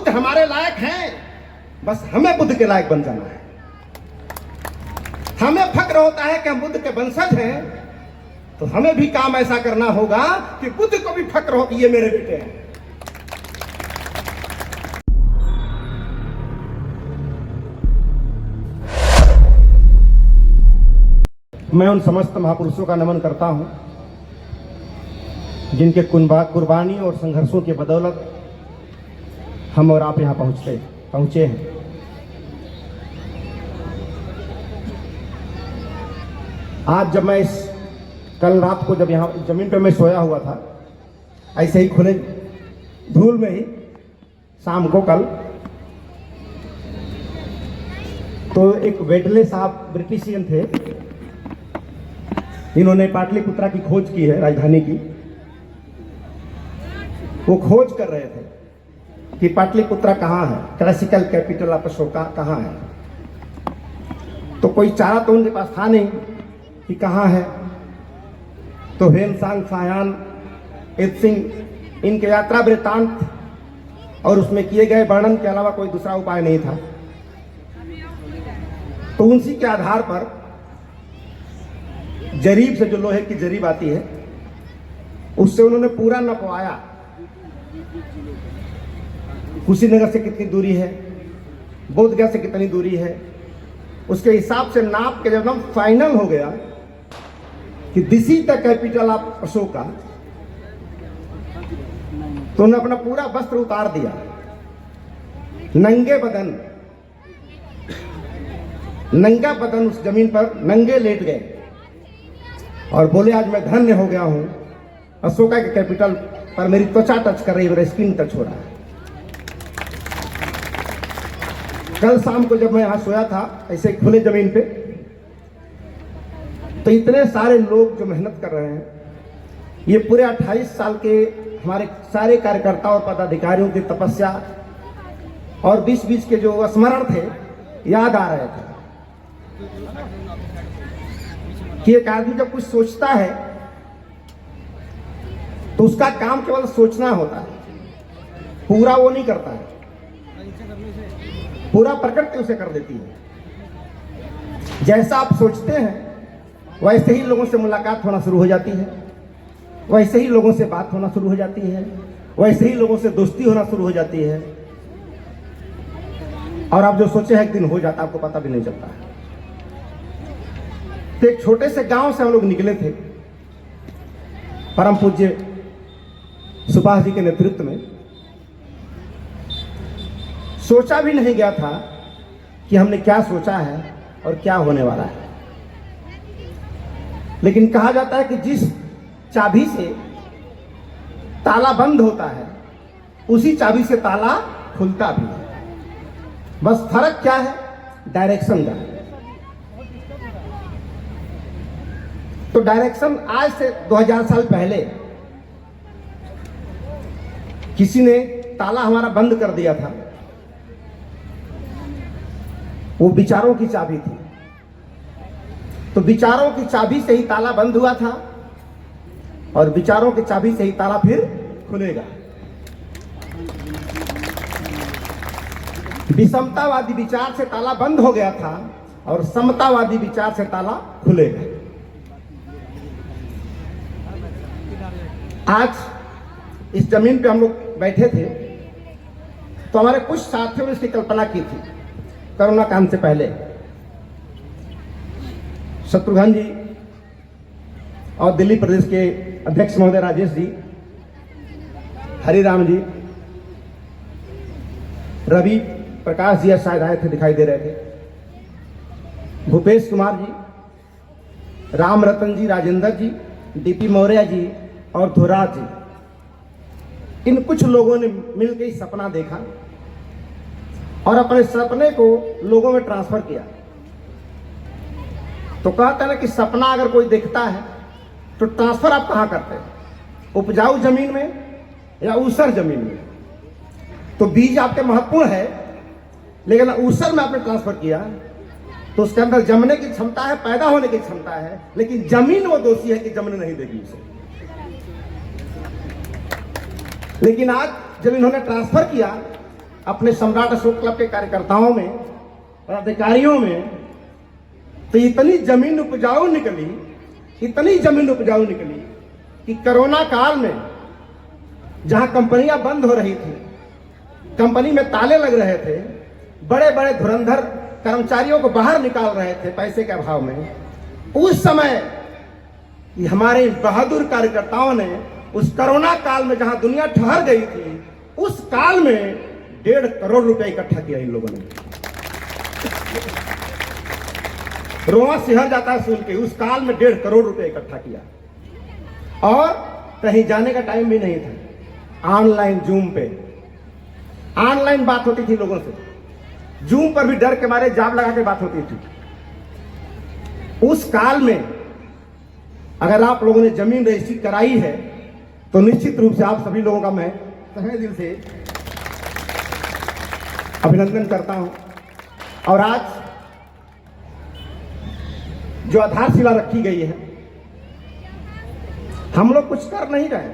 बुद्ध हमारे लायक हैं, बस हमें बुद्ध के लायक बन जाना है। हमें फक्र होता है कि हम बुद्ध के वंशज हैं, तो हमें भी काम ऐसा करना होगा कि बुद्ध को भी फक्र हो कि ये मेरे बेटे हैं। मैं उन समस्त महापुरुषों का नमन करता हूं जिनके कुर्बानी और संघर्षों की बदौलत हम और आप यहां पहुंचे हैं। आज जब मैं कल रात को जब यहाँ जमीन पे मैं सोया हुआ था, ऐसे ही खुले धूल में ही शाम को कल, तो एक वेडले साहब ब्रिटिशियन थे, इन्होंने पाटलिपुत्रा की खोज की है, राजधानी की। वो खोज कर रहे थे कि पाटलिपुत्रा कहाँ है, क्लासिकल कैपिटल ऑफ अशोका कहाँ है। तो कोई चारा तो उनके पास था नहीं कि कहाँ है। तो हेमसांग सायान इत सिंह इनके यात्रा वृत्तांत और उसमें किए गए वर्णन के अलावा कोई दूसरा उपाय नहीं था। तो उसी के आधार पर जरीब से, जो लोहे की जरीब आती है, उससे उन्होंने पूरा नपवाया कुशीनगर से कितनी दूरी है, बोधगया से कितनी दूरी है। उसके हिसाब से नाप के जब हम फाइनल हो गया कि this is the capital of Ashoka, तो उन्होंने अपना पूरा वस्त्र उतार दिया, नंगा बदन उस जमीन पर नंगे लेट गए और बोले, आज मैं धन्य हो गया हूं, अशोका के कैपिटल पर मेरी त्वचा टच कर रही है, मेरा स्किन टच हो रहा है। कल शाम को जब मैं यहां सोया था ऐसे खुले जमीन पे, तो इतने सारे लोग जो मेहनत कर रहे हैं, ये पूरे 28 साल के हमारे सारे कार्यकर्ता और पदाधिकारियों की तपस्या और बीच के जो स्मरण थे याद आ रहे थे कि एक आदमी जब कुछ सोचता है तो उसका काम केवल सोचना होता है, पूरा वो नहीं करता है, पूरा प्रकृति उसे कर देती है। जैसा आप सोचते हैं वैसे ही लोगों से मुलाकात होना शुरू हो जाती है, वैसे ही लोगों से बात होना शुरू हो जाती है, वैसे ही लोगों से दोस्ती होना शुरू हो जाती है, और आप जो सोचे हैं एक दिन हो जाता, आपको पता भी नहीं चलता है। तो एक छोटे से गांव से हम लोग निकले थे, परम पूज्य सुभाष जी के नेतृत्व में। सोचा भी नहीं गया था कि हमने क्या सोचा है और क्या होने वाला है, लेकिन कहा जाता है कि जिस चाबी से ताला बंद होता है उसी चाबी से ताला खुलता भी है। बस फर्क क्या है? डायरेक्शन का। तो डायरेक्शन आज से 2000 साल पहले किसी ने ताला हमारा बंद कर दिया था, वो विचारों की चाबी थी। तो विचारों की चाबी से ही ताला बंद हुआ था और विचारों की चाबी से ही ताला फिर खुलेगा। विषमतावादी विचार से ताला बंद हो गया था और समतावादी विचार से ताला खुलेगा। आज इस जमीन पे हम लोग बैठे थे तो हमारे कुछ साथियों ने इसकी कल्पना की थी कोरोना कांड से पहले। शत्रुघ्न जी और दिल्ली प्रदेश के अध्यक्ष महोदय राजेश जी, हरिराम जी, रवि प्रकाश जी शायद आए थे, दिखाई दे रहे थे, भूपेश कुमार जी, राम रतन जी, राजेंद्र जी, डीपी मौर्य जी और धुराज जी, इन कुछ लोगों ने मिलकर इस सपना देखा और अपने सपने को लोगों में ट्रांसफर किया। तो कहते हैं ना कि सपना अगर कोई देखता है तो ट्रांसफर आप कहाँ करते हैं? उपजाऊ जमीन में या ऊसर जमीन में? तो बीज आपके महत्वपूर्ण है, लेकिन ऊसर में आपने ट्रांसफर किया तो उसके अंदर जमने की क्षमता है, पैदा होने की क्षमता है, लेकिन जमीन वो दोषी है कि जमने नहीं देगी उसे। लेकिन आज जब इन्होंने ट्रांसफर किया, अपने सम्राट अशोक क्लब के कार्यकर्ताओं में और अधिकारियों में, तो इतनी जमीन उपजाऊ निकली, इतनी जमीन उपजाऊ निकली कि कोरोना काल में जहां कंपनियां बंद हो रही थी, कंपनी में ताले लग रहे थे, बड़े बड़े धुरंधर कर्मचारियों को बाहर निकाल रहे थे पैसे के अभाव में, उस समय हमारे बहादुर कार्यकर्ताओं ने उस कोरोना काल में जहां दुनिया ठहर गई थी, उस काल में 1.5 करोड़ रुपए इकट्ठा किया इन लोगों ने। रोआ सिहर जाता है सुन के, उस काल में 1.5 करोड़ रुपए इकट्ठा किया। और कहीं जाने का टाइम भी नहीं था, ऑनलाइन जूम पे ऑनलाइन बात होती थी लोगों से, जूम पर भी डर के मारे जाब लगा के बात होती थी। उस काल में अगर आप लोगों ने जमीन रजिस्ट्री कराई है तो निश्चित रूप से आप सभी लोगों का मैं तहे दिल से अभिनंदन करता हूं। और आज जो आधारशिला रखी गई है, हम लोग कुछ कर नहीं रहे,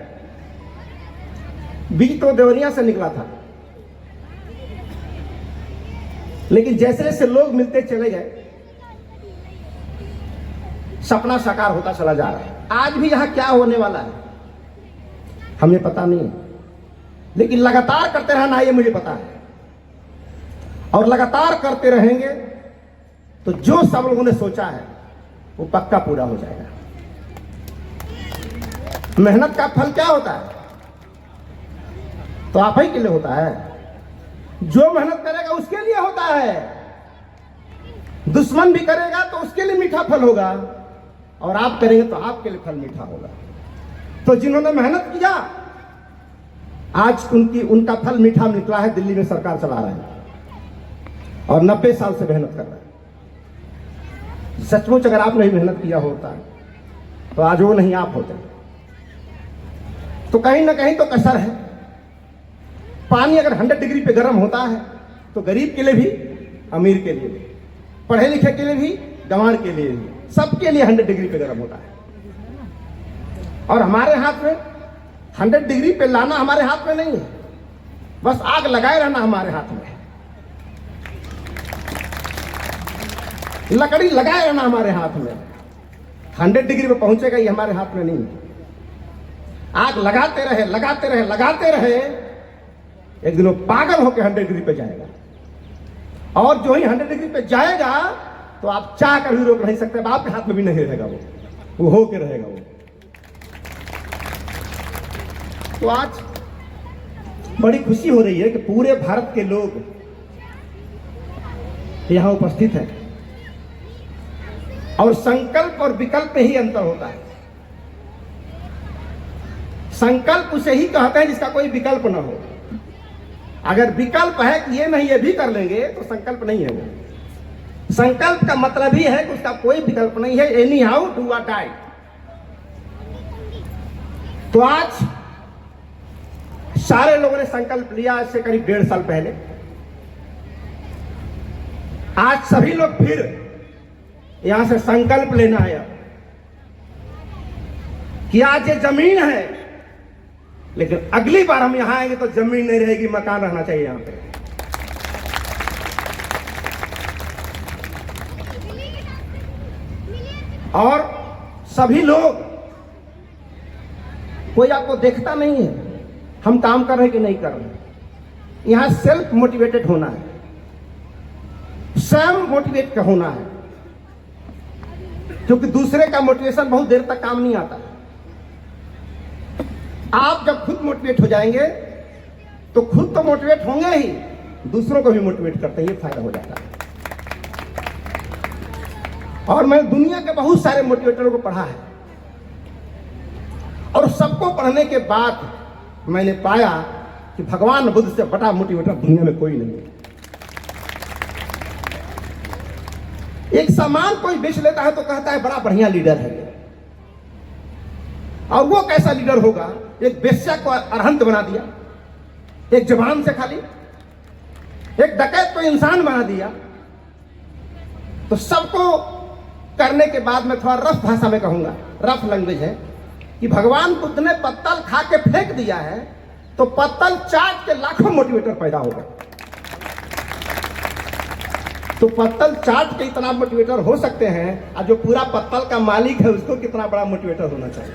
बीज तो देवरिया से निकला था, लेकिन जैसे जैसे लोग मिलते चले गए सपना साकार होता चला जा रहा है। आज भी यहां क्या होने वाला है हमें पता नहीं, लेकिन लगातार करते रहना ये मुझे पता है, और लगातार करते रहेंगे तो जो सब लोगों ने सोचा है वो पक्का पूरा हो जाएगा। मेहनत का फल क्या होता है? तो आप ही के लिए होता है, जो मेहनत करेगा उसके लिए होता है। दुश्मन भी करेगा तो उसके लिए मीठा फल होगा, और आप करेंगे तो आपके लिए फल मीठा होगा। तो जिन्होंने मेहनत किया आज उनका फल मीठा निकला है। दिल्ली में सरकार चला रहा है और 90 साल से मेहनत कर रहा है। सचमुच अगर आपने मेहनत किया होता तो आज वो नहीं आप होते। तो कहीं ना कहीं तो कसर है। पानी अगर 100 डिग्री पे गर्म होता है तो गरीब के लिए भी, अमीर के लिए भी, पढ़े लिखे के लिए भी, गंवार के लिए भी, सबके लिए 100 डिग्री पे गर्म होता है। और हमारे हाथ में 100 डिग्री पे लाना हमारे हाथ में नहीं है, बस आग लगाए रहना हमारे हाथ में है। लकड़ी लगाए रहना हमारे हाथ में। 100 डिग्री पे पहुंचेगा ये हमारे हाथ में नहीं है। आग लगाते रहे, लगाते रहे, लगाते रहे, एक दिन वो पागल होकर 100 डिग्री पे जाएगा। और जो ही 100 डिग्री पे जाएगा तो आप चाह कर भी रोक नहीं सकते, आपके हाथ में भी नहीं रहेगा, वो हो के रहेगा वो। तो आज बड़ी खुशी हो रही है कि पूरे भारत के लोग यहां उपस्थित हैं, और संकल्प और विकल्प में ही अंतर होता है। संकल्प उसे ही कहते हैं जिसका कोई विकल्प ना हो। अगर विकल्प है कि ये नहीं ये भी कर लेंगे तो संकल्प नहीं है वो। संकल्प का मतलब ही है कि उसका कोई विकल्प नहीं है, एनी हाउ डू और डाई। तो आज सारे लोगों ने संकल्प लिया आज से करीब 1.5 साल पहले। आज सभी लोग फिर यहां से संकल्प लेना आया कि आज ये जमीन है, लेकिन अगली बार हम यहां आएंगे तो जमीन नहीं रहेगी, मकान रहना चाहिए यहां पे। और सभी लोग, कोई आपको देखता नहीं है हम काम कर रहे कि नहीं कर रहे। यहां सेल्फ मोटिवेटेड होना है, स्वयं मोटिवेट होना है, क्योंकि दूसरे का मोटिवेशन बहुत देर तक काम नहीं आता। आप जब खुद मोटिवेट हो जाएंगे तो खुद तो मोटिवेट होंगे ही, दूसरों को भी मोटिवेट करते हैं, ये फायदा हो जाता है। और मैं दुनिया के बहुत सारे मोटिवेटरों को पढ़ा है, और सबको पढ़ने के बाद मैंने पाया कि भगवान बुद्ध से बड़ा मोटिवेटर दुनिया में कोई नहीं है। एक सामान कोई बेच लेता है तो कहता है बड़ा बढ़िया लीडर है, और वो कैसा लीडर होगा? एक बेश्या को अरहंत बना दिया, एक जवान से खाली, एक डकैत को इंसान बना दिया। तो सबको करने के बाद मैं थोड़ा रफ भाषा में कहूंगा, रफ लैंग्वेज है, कि भगवान बुद्ध ने पत्तल खा के फेंक दिया है तो पत्तल चाट के लाखों मोटिवेटर पैदा हो गए। तो पत्तल चाट के इतना मोटिवेटर हो सकते हैं, और जो पूरा पत्तल का मालिक है उसको कितना बड़ा मोटिवेटर होना चाहिए।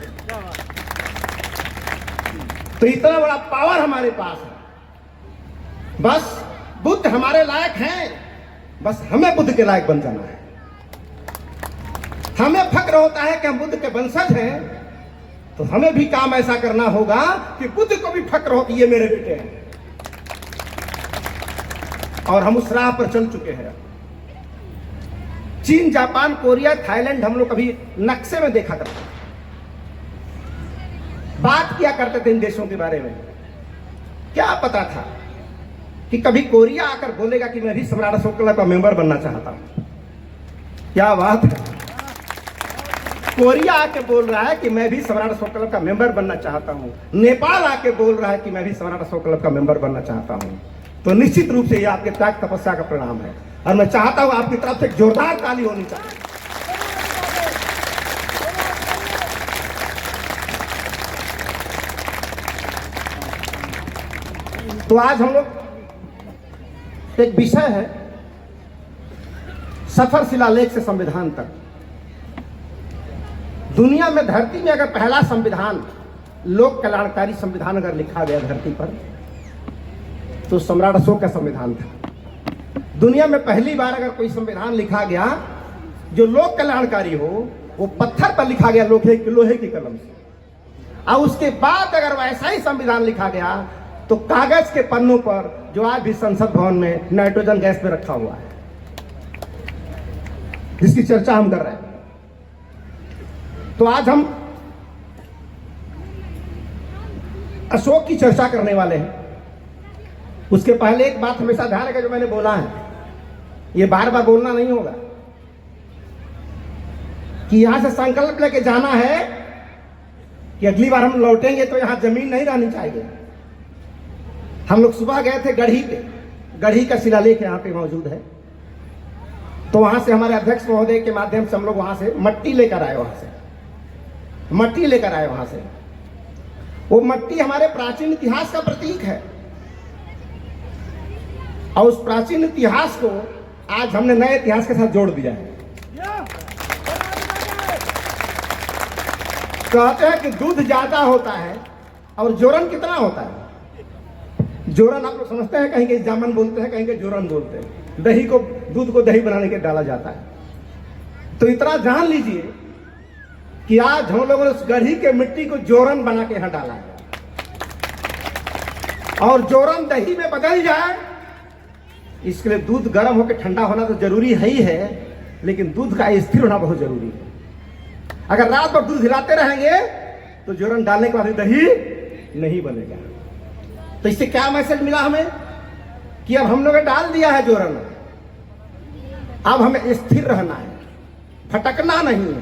तो इतना बड़ा पावर हमारे पास है। बस बुद्ध हमारे लायक हैं, बस हमें बुद्ध के लायक बन जाना है। हमें फक्र होता है कि हम बुद्ध के वंशज हैं, तो हमें भी काम ऐसा करना होगा कि बुद्ध को भी फक्र हो कि ये मेरे बेटे हैं। और हम उस राह पर चल चुके हैं। चीन, जापान, कोरिया, थाईलैंड हम लोग कभी नक्शे में देखा करते, बात किया करते थे इन देशों के बारे में। क्या पता था कि कभी कोरिया आकर बोलेगा कि मैं भी सम्राट अशोक क्लब का मेंबर बनना चाहता हूं। क्या बात है, कोरिया आके बोल रहा है कि मैं भी सम्राट अशोक क्लब का मेंबर बनना चाहता हूं। नेपाल आके बोल रहा है कि मैं भी सम्राट अशोक क्लब का मेंबर बनना चाहता हूं। तो निश्चित रूप से ये आपके त्याग तपस्या का परिणाम है, और मैं चाहता हूं आपकी तरफ से जोरदार ताली होनी चाहिए। तो आज हम लोग एक विषय है सफर शिलालेख से संविधान तक। दुनिया में, धरती में अगर पहला संविधान, लोक कल्याणकारी संविधान अगर लिखा गया धरती पर, तो सम्राट अशोक का संविधान था। दुनिया में पहली बार अगर कोई संविधान लिखा गया जो लोक कल्याणकारी हो, वो पत्थर पर लिखा गया लोहे की कलम से। और उसके बाद अगर वैसा ही संविधान लिखा गया तो कागज के पन्नों पर, जो आज भी संसद भवन में नाइट्रोजन गैस पे रखा हुआ है, जिसकी चर्चा हम कर रहे हैं। तो आज हम अशोक की चर्चा करने वाले हैं। उसके पहले एक बात हमेशा ध्यान रखें, जो मैंने बोला है ये बार बार बोलना नहीं होगा, कि यहां से संकल्प लेके जाना है कि अगली बार हम लौटेंगे तो यहां जमीन नहीं रहनी चाहिए। हम लोग सुबह गए थे गढ़ी पे, गढ़ी का शिलालेख यहाँ पे मौजूद है। तो वहां से हमारे अध्यक्ष महोदय के माध्यम से हम लोग वहां से मट्टी लेकर आए, मट्टी लेकर आए वहां से। वो मट्टी हमारे प्राचीन इतिहास का प्रतीक है, और उस प्राचीन इतिहास को आज हमने नए इतिहास के साथ जोड़ दिया है। कहते हैं कि दूध ज्यादा होता है और जोरन कितना होता है। जोरन आप लोग समझते हैं, कहीं के जामन बोलते हैं, कहीं के जोरन बोलते हैं। दही को, दूध को दही बनाने के डाला जाता है। तो इतना जान लीजिए कि आज हम लोगों ने उस गढ़ी के मिट्टी को जोरन बना के यहां डाला है, और जोरन दही में बदल जाए, इसके लिए दूध गर्म होकर ठंडा होना तो जरूरी है ही है, लेकिन दूध का स्थिर होना बहुत जरूरी है। अगर रात भर दूध हिलाते रहेंगे तो जोरन डालने के बाद दही नहीं बनेगा। तो इससे क्या मैसेज मिला हमें कि अब हम लोग ने डाल दिया है जोरन, अब हमें स्थिर रहना है, भटकना नहीं है,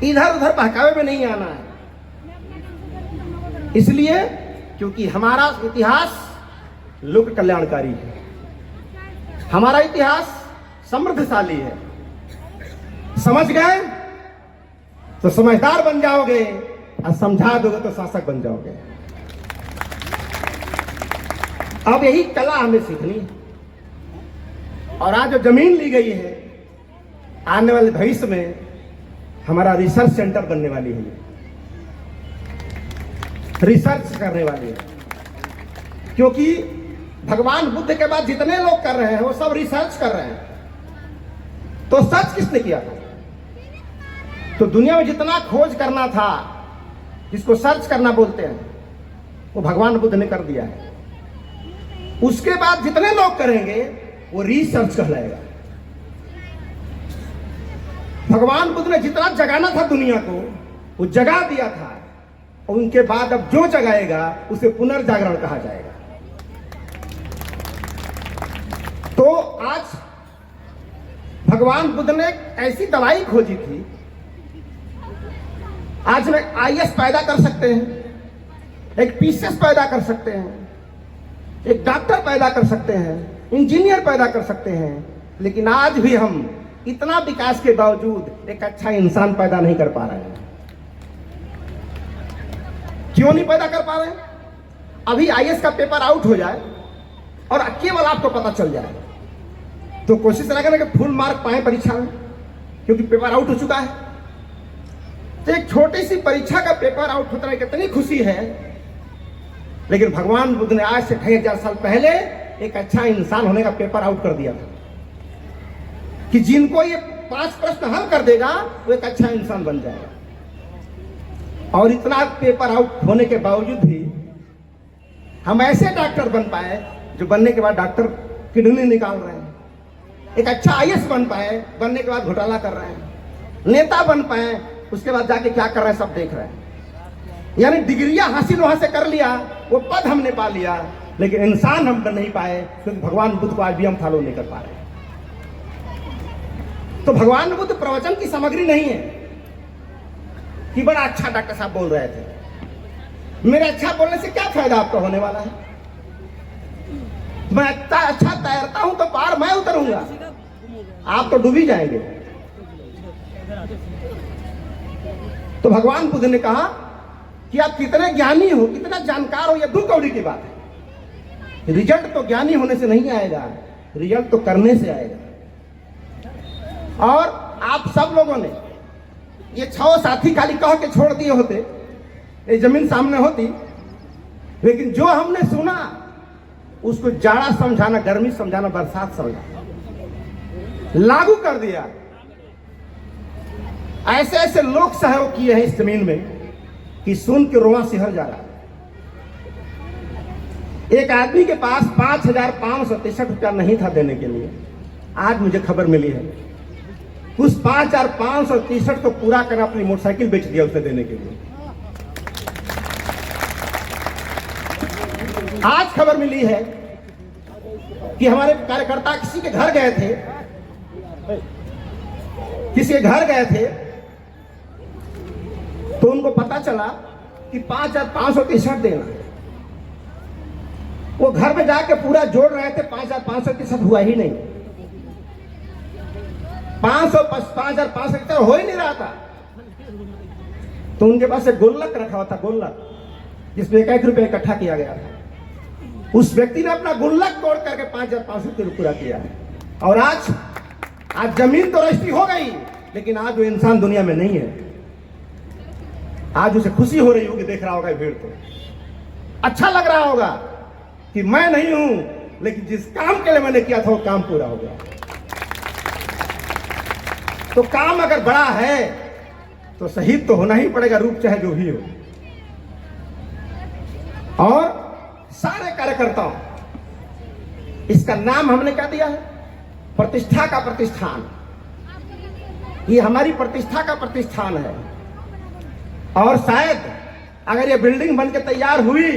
इधर उधर बहकावे में नहीं आना है। इसलिए क्योंकि हमारा इतिहास लोक कल्याणकारी है, हमारा इतिहास समृद्धशाली है। समझ गए तो समझदार बन जाओगे, और समझा दोगे तो शासक बन जाओगे। अब यही कला हमें सीखनी है, और आज जो जमीन ली गई है, आने वाले भविष्य में हमारा रिसर्च सेंटर बनने वाली है, रिसर्च करने वाली है। क्योंकि भगवान बुद्ध के बाद जितने लोग कर रहे हैं वो सब रिसर्च कर रहे हैं। तो सच किसने किया था? तो दुनिया में जितना खोज करना था, जिसको सर्च करना बोलते हैं, वो भगवान बुद्ध ने कर दिया है। उसके बाद जितने लोग करेंगे वो रिसर्च कहलाएगा। भगवान बुद्ध ने जितना जगाना था दुनिया को, वो जगा दिया था, और उनके बाद अब जो जगाएगा उसे पुनर्जागरण कहा जाएगा। तो आज भगवान बुद्ध ने एक ऐसी दवाई खोजी थी, आज में आईएएस पैदा कर सकते हैं, एक पीसीएस पैदा कर सकते हैं, एक डॉक्टर पैदा कर सकते हैं, इंजीनियर पैदा कर सकते हैं, लेकिन आज भी हम इतना विकास के बावजूद एक अच्छा इंसान पैदा नहीं कर पा रहे हैं। क्यों नहीं पैदा कर पा रहे हैं? अभी आईएएस का पेपर आउट हो जाए और केवल आपको पता चल जाए तो कोशिश करें कि फुल मार्क पाए परीक्षा में, क्योंकि पेपर आउट हो चुका है। तो एक छोटी सी परीक्षा का पेपर आउट होता है, कितनी खुशी है। लेकिन भगवान बुद्ध ने आज से 2500 साल पहले एक अच्छा इंसान होने का पेपर आउट कर दिया था कि जिनको ये 5 प्रश्न हल कर देगा वो एक अच्छा इंसान बन जाएगा। और इतना पेपर आउट होने के बावजूद भी हम ऐसे डॉक्टर बन पाए जो बनने के बाद डॉक्टर किडनी निकाल रहे हैं, एक अच्छा आईएएस बन पाए, बनने के बाद घोटाला कर रहे हैं, नेता बन पाए, उसके बाद जाके क्या कर रहे हैं सब देख रहे हैं। यानी डिग्रियां हासिल वहां से कर लिया, वो पद हमने पा लिया, लेकिन इंसान हम बन नहीं पाए, क्योंकि भगवान बुद्ध को आज भी हम फॉलो नहीं कर पा रहे। तो भगवान बुद्ध प्रवचन की सामग्री नहीं है कि बड़ा अच्छा डॉक्टर साहब बोल रहे थे, मेरे अच्छा बोलने से क्या फायदा आपका होने वाला है। मैं अच्छा तैरता हूं तो पार मैं उतरूंगा, आप तो डूब ही जाएंगे। तो भगवान बुद्ध ने कहा कि आप कितने ज्ञानी हो, कितना जानकार हो, यह 2 कौड़ी की बात है। रिजल्ट तो ज्ञानी होने से नहीं आएगा, रिजल्ट तो करने से आएगा। और आप सब लोगों ने ये 6 साथी खाली कह के छोड़ दिए होते, ये जमीन सामने होती, लेकिन जो हमने सुना उसको जाड़ा समझाना, गर्मी समझाना, बरसात समझाना, लागू कर दिया। ऐसे ऐसे लोग सहयोग किए हैं इस जमीन में कि सुन के रोआ सिहर जा रहा है। एक आदमी के पास 5,563 रुपया नहीं था देने के लिए, आज मुझे खबर मिली है उस 5,563 को पूरा कर अपनी मोटरसाइकिल बेच दिया उसे देने के लिए। आज खबर मिली है कि हमारे कार्यकर्ता किसी के घर गए थे, तो उनको पता चला कि 5,563 देना। वो घर में जाके पूरा जोड़ रहे थे, 5,563 हुआ ही नहीं, 5,563 हो ही नहीं रहा था। तो उनके पास एक गुल्लक रखा हुआ था, गुल्लक जिसमें 1 रुपया इकट्ठा किया गया था। उस व्यक्ति ने अपना गुल्लक तोड़ करके 5,500 पूरा किया है। और आज जमीन तो रजिस्ट्री हो गई, लेकिन आज वो इंसान दुनिया में नहीं है। आज उसे खुशी हो रही होगी, देख रहा होगा भीड़ को, अच्छा लग रहा होगा कि मैं नहीं हूं, लेकिन जिस काम के लिए मैंने किया था वो काम पूरा हो गया। तो काम अगर बड़ा है तो शहीद तो होना ही पड़ेगा, रूप चाहे जो भी हो। और सारे कार्यकर्ताओं, इसका नाम हमने क्या दिया है? प्रतिष्ठा का प्रतिष्ठान। ये हमारी प्रतिष्ठा का प्रतिष्ठान है। और शायद अगर ये बिल्डिंग बनकर तैयार हुई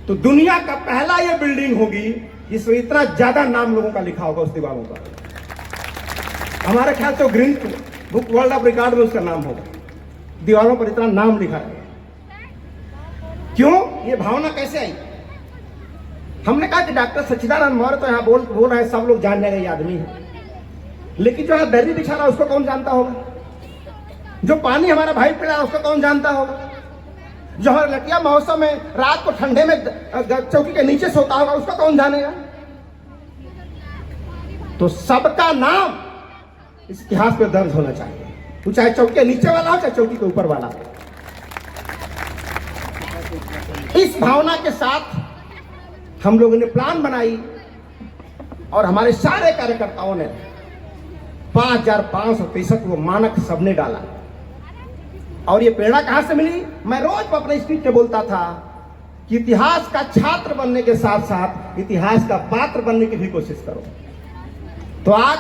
तो दुनिया का पहला ये बिल्डिंग होगी जिसमें इतना ज्यादा नाम लोगों का लिखा होगा उस दीवारों पर। हमारे ख्याल से green book world of record में उसका नाम होगा, दीवारों पर इतना नाम लिखा है। क्यों? ये भावना कैसे आई? हमने कहा कि डॉक्टर सच्चिदानंद मौर्य तो यहाँ बोल रहे हैं, सब लोग जानने गए आदमी है, लेकिन जो है दर्री बिछा रहा है उसको कौन जानता होगा? जो पानी हमारा भाई पिला है उसको कौन जानता होगा? जो हमारे लटिया महोत्सव में रात को ठंडे में चौकी के नीचे सोता होगा उसको कौन जानेगा? तो सबका नाम इस इतिहास में दर्ज होना चाहिए, वो चाहे चौकी के नीचे वाला हो चाहे चौकी के ऊपर वाला हो। इस भावना के साथ हम लोगों ने प्लान बनाई और हमारे सारे कार्यकर्ताओं ने 5,563 वो मानक सबने डाला। और ये प्रेरणा कहां से मिली? मैं रोज अपने स्पीच में बोलता था कि इतिहास का छात्र बनने के साथ साथ इतिहास का पात्र बनने की भी कोशिश करो। तो आज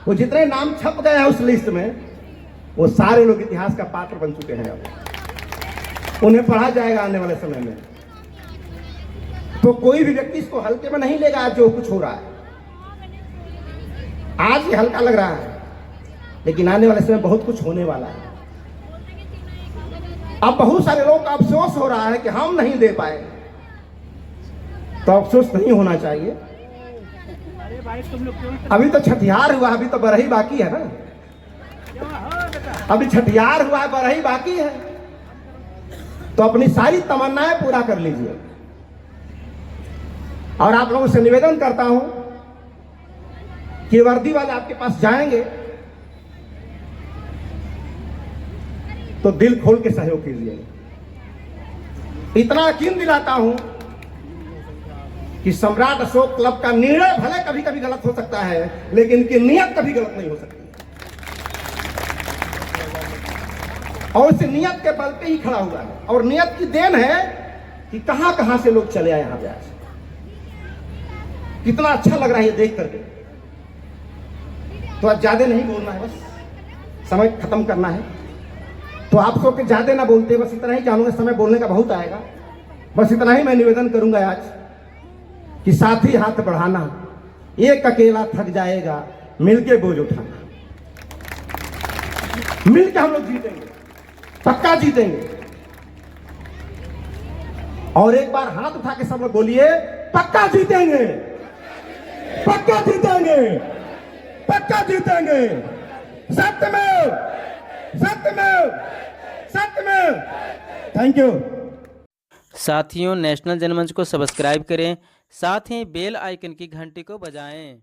वो जितने नाम छप गए हैं उस लिस्ट में, वो सारे लोग इतिहास का पात्र बन चुके हैं। अब उन्हें पढ़ा जाएगा आने वाले समय में। तो कोई भी व्यक्ति इसको हल्के में नहीं लेगा। आज जो कुछ हो रहा है आज ये हल्का लग रहा है, लेकिन आने वाले समय बहुत कुछ होने वाला है। अब बहुत सारे लोगों का अफसोस हो रहा है कि हम नहीं दे पाए, तो अफसोस नहीं होना चाहिए। अभी तो छठियार हुआ, अभी तो बरही बाकी है ना। अभी छठियार हुआ है, बरही बाकी है, तो अपनी सारी तमन्नाएं पूरा कर लीजिए। और आप लोगों से निवेदन करता हूं कि वर्दी वाले आपके पास जाएंगे तो दिल खोल के सहयोग कीजिएगा। इतना यकीन दिलाता हूं कि सम्राट अशोक क्लब का निर्णय भले कभी कभी गलत हो सकता है, लेकिन इनकी नियत कभी गलत नहीं हो सकती, और इस नियत के बल पे ही खड़ा हुआ है। और नियत की देन है कि कहां कहां से लोग चले आए यहां पे आज। कितना अच्छा लग रहा है ये देख करके। तो आज ज्यादा नहीं बोलना है, बस समय खत्म करना है। तो आप सबके ज्यादा ना बोलते, बस इतना ही जानूंगा, समय बोलने का बहुत आएगा। बस इतना ही मैं निवेदन करूंगा आज कि साथी हाथ बढ़ाना, एक अकेला थक जाएगा, मिलके बोझ उठाना। मिलके हम लोग जीतेंगे, पक्का जीतेंगे। और एक बार हाथ उठा के सब लोग बोलिए, पक्का जीतेंगे, पक्का जीतेंगे, पक्का जीतेंगे। सत्यमेव, सत्यमेव, सत्यमेव। Thank you. साथियों, नेशनल जनमंच को सब्सक्राइब करें, साथ ही बेल आइकन की घंटी को बजाएं।